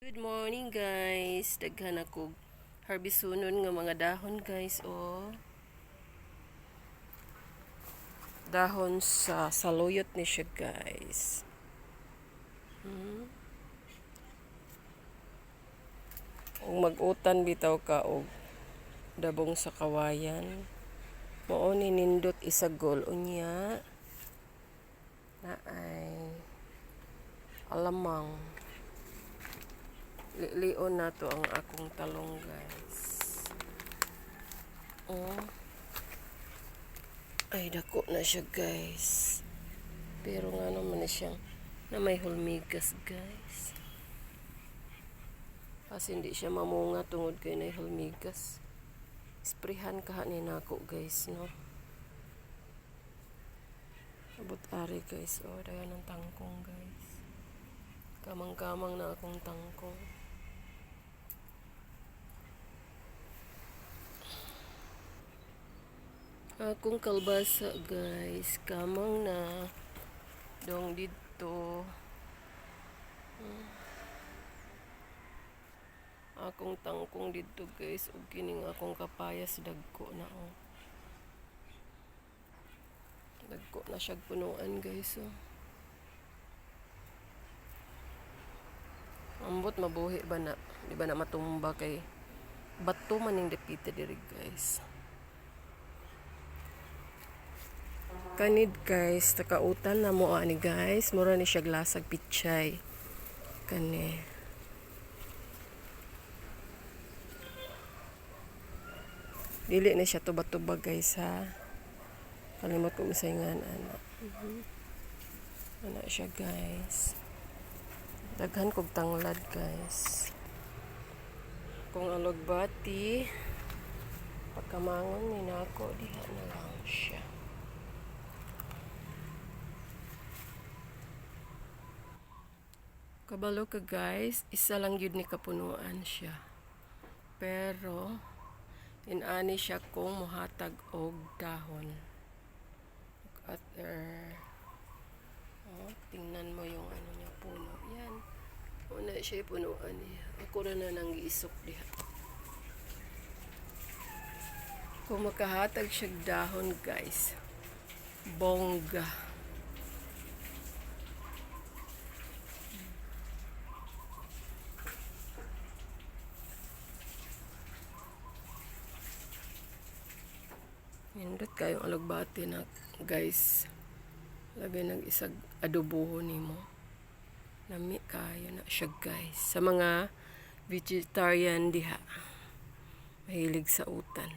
Good morning guys. Daghan ako harbisonon nga mga dahon guys. Dahon sa saluyot ni siya guys. Kung mag-utan bitaw ka og dabong sa kawayan, mao ni nindot isagol unya na ay alamang lion na to ang akong talong guys. Ay dako na siya guys, pero nga naman na siyang na may hulmigas guys, kasi hindi siya mamunga tungod kay na hulmigas. Isprehan kahanin ako guys, no. Abot ari guys, dagan ng tangkong guys, kamang-kamang na akong tangkong. Akong kalbasa guys, kamang na dong dito. Akong tangkong dito guys, ug kining akong kapayas dagko na dagko na siya punuan guys. Ambot mabuhi ba na, di ba na matumba kay bato man ning dapita diri guys. Kanid guys, takautan na mo ani guys, mura ni siya glasag pichay kani. Dili na siya tuba-tuba guys ha. Kalimot ko masayngan ana. Ana siya guys. Daghan kog tanglad guys. Kung alugbati pagkamangon ni nako diha na lang siya. Kabalo ka guys, isa lang yun ni kapunuan siya. Pero inani siya kung mohatag og dahon. Look at her. Tingnan mo yung ano niya, puno. Yan. Una siya punuan niya. Ako na nang giisok diha. Kung makahatag siya dahon guys, bongga. Hindot kayo alugbati na guys. Labi nag isag adoboho nimo. Lami kayo na siya guys. Sa mga vegetarian diha, mahilig sa utan.